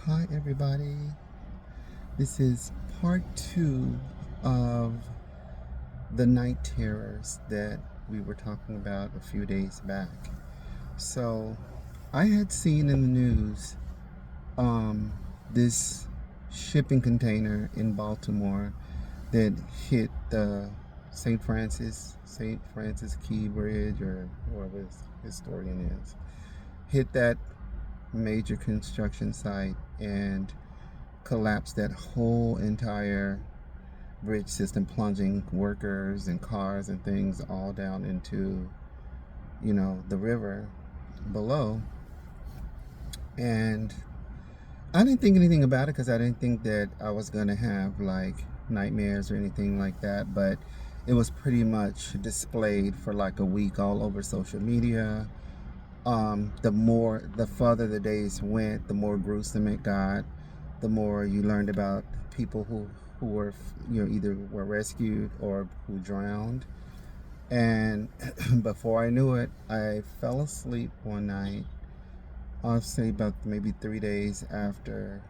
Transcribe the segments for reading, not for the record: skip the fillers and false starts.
Hi everybody. This is part 2 of the Nite Terrors that we were talking about a few days back. So I had seen in the news um, this shipping container in Baltimore that hit the St. Francis Key Bridge, or whoever this historian is, hit that major construction site and collapsed that whole entire bridge system, plunging workers and cars and things all down into, the river below. And I didn't think anything about it because I didn't think that I was going to have like nightmares or anything like that. But it was pretty much displayed for like a week all over social media. The further the days went, the more gruesome it got. The more you learned about people who were, either were rescued or who drowned. And before I knew it, I fell asleep one night. I'll say about maybe 3 days after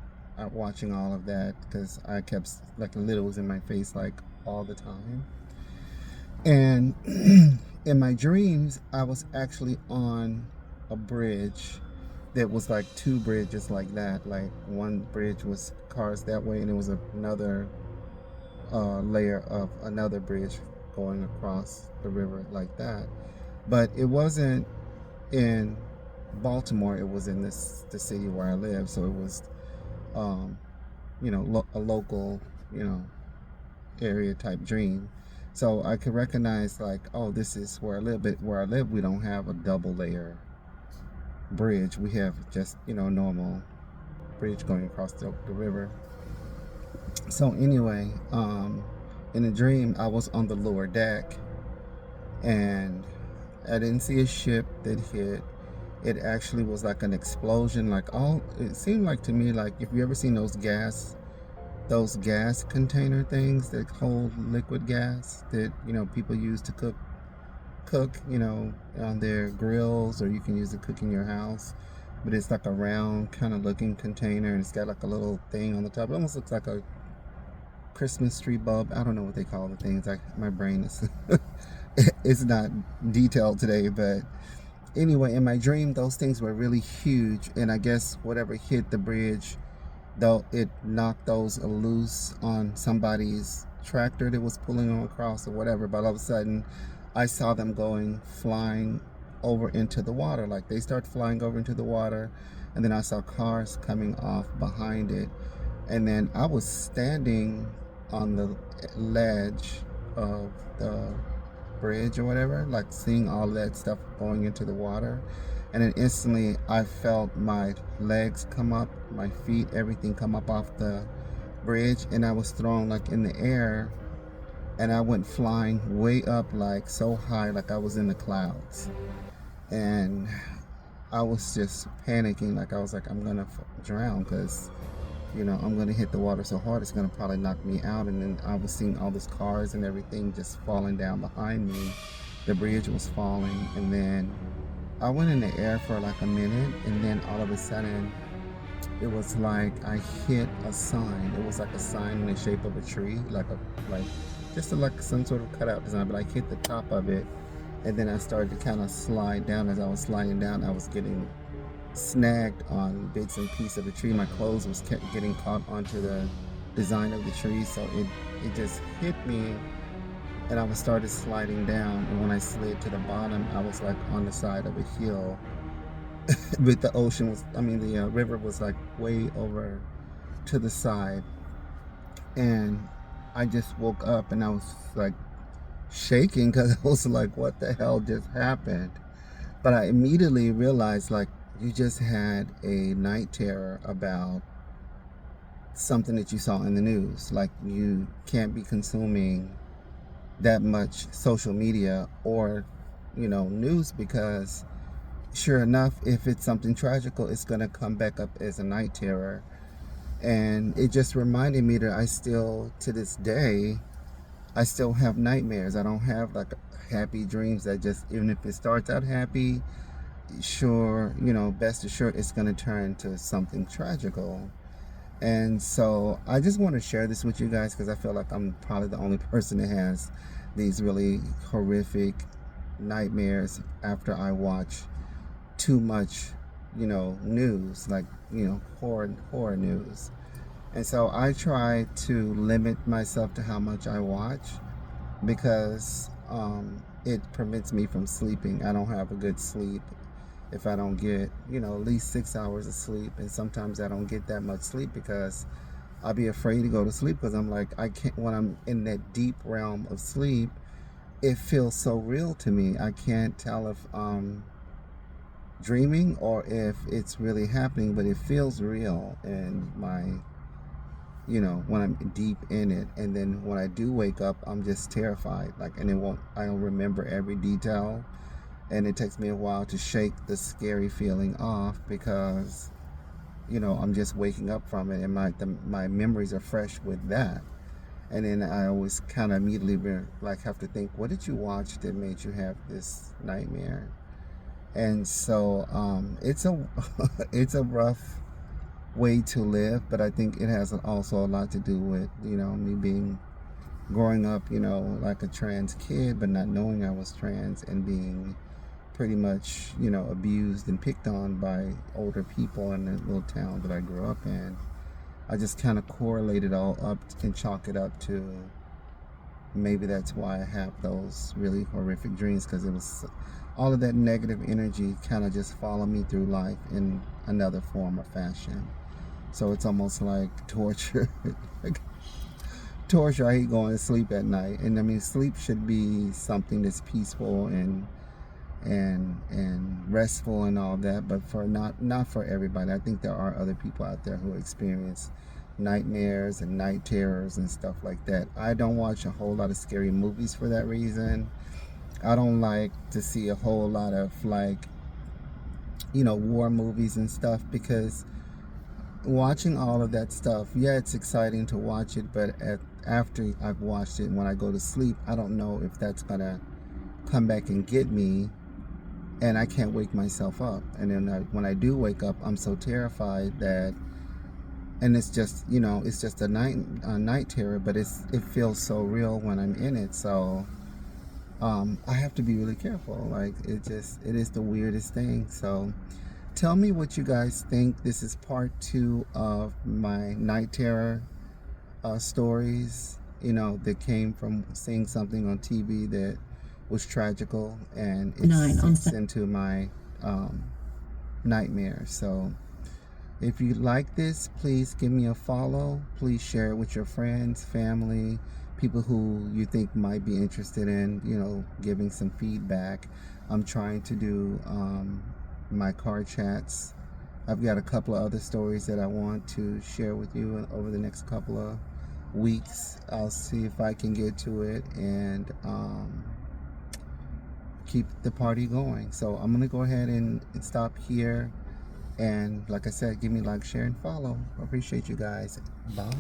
watching all of that, because I kept like littles in my face like all the time. And in my dreams, I was actually on a bridge that was like two bridges like that. Like one bridge was cars that way, and it was another layer of another bridge going across the river like that. But it wasn't in Baltimore. It was in the city where I live. So it was, um, a local, area type dream. So I could recognize like, oh, this is where I live. But where I live, we don't have a double layer bridge. We have just, normal bridge going across the river. So anyway, in a dream, I was on the lower deck, and I didn't see a ship that hit. It actually was like an explosion. It seemed like to me, like if you ever seen those gas container things that hold liquid gas that people use to cook, on their grills, or you can use to cook in your house. But it's like a round kind of looking container, and it's got like a little thing on the top. It almost looks like a Christmas tree bulb. I don't know what they call the things. My brain is it's not detailed today, but anyway, in my dream, those things were really huge, and I guess whatever hit the bridge, though, it knocked those loose on somebody's tractor that was pulling them across or whatever. But all of a sudden, I saw them flying over into the water. Like they start flying over into the water, and then I saw cars coming off behind it, and then I was standing on the ledge of the bridge or whatever, like seeing all that stuff going into the water. And then instantly I felt my legs come up, my feet, everything come up off the bridge, and I was thrown like in the air, and I went flying way up, like so high, like I was in the clouds. And I was just panicking, like I was like, I'm gonna drown, because I'm gonna hit the water so hard it's gonna probably knock me out. And then I was seeing all those cars and everything just falling down behind me. The bridge was falling, and then I went in the air for like a minute, and then all of a sudden it was like I hit a sign. It was like a sign in the shape of a tree, like like some sort of cutout design, but I hit the top of it, and then I started to kind of slide down. As I was sliding down, I was getting snagged on bits and pieces of the tree. My clothes was kept getting caught onto the design of the tree, so it just hit me, and I was started sliding down. And when I slid to the bottom, I was like on the side of a hill. But the river was like way over to the side, and I just woke up and I was like shaking because I was like, what the hell just happened? But I immediately realized, like, you just had a night terror about something that you saw in the news. Like, you can't be consuming that much social media or, news, because sure enough, if it's something tragical, it's going to come back up as a night terror. And it just reminded me that to this day, I still have nightmares. I don't have like happy dreams that just, even if it starts out happy, sure, best assured it's going to turn to something tragical. And so I just want to share this with you guys because I feel like I'm probably the only person that has these really horrific nightmares after I watch too much, news, like, horror news. And so I try to limit myself to how much I watch because it prevents me from sleeping. I don't have a good sleep if I don't get, at least 6 hours of sleep. And sometimes I don't get that much sleep because I'll be afraid to go to sleep because I'm like, I can't, when I'm in that deep realm of sleep, it feels so real to me. I can't tell if I'm dreaming or if it's really happening, but it feels real. And when I'm deep in it, and then when I do wake up, I'm just terrified. Like, and I don't remember every detail, and it takes me a while to shake the scary feeling off because, I'm just waking up from it, and my memories are fresh with that. And then I always kind of immediately have to think, what did you watch that made you have this nightmare? And so it's a it's a rough way to live, but I think it has also a lot to do with me being growing up like a trans kid, but not knowing I was trans, and being pretty much abused and picked on by older people in the little town that I grew up in. I just kind of correlate it all up and chalk it up to maybe that's why I have those really horrific dreams, because it was all of that negative energy kind of just follow me through life in another form or fashion. So it's almost like torture. Like, torture. I hate going to sleep at night, and I mean, sleep should be something that's peaceful and restful and all that, but for not for everybody. I think there are other people out there who experience nightmares and night terrors and stuff like that. I don't watch a whole lot of scary movies for that reason. I don't like to see a whole lot of war movies and stuff, because watching all of that stuff, yeah, it's exciting to watch it, but after I've watched it, when I go to sleep, I don't know if that's gonna come back and get me, and I can't wake myself up. And then when I do wake up, I'm so terrified that, and it's just a night terror, but it feels so real when I'm in it. So I have to be really careful. Like, it is the weirdest thing. So tell me what you guys think. This is part 2 of my night terror stories, that came from seeing something on TV that was tragical, and it sinks into my nightmares. So if you like this, please give me a follow. Please share it with your friends, family, people who you think might be interested in, giving some feedback. I'm trying to do my car chats. I've got a couple of other stories that I want to share with you over the next couple of weeks. I'll see if I can get to it and keep the party going. So I'm gonna go ahead and stop here. And like I said, give me like, share, and follow. I appreciate you guys. Bye.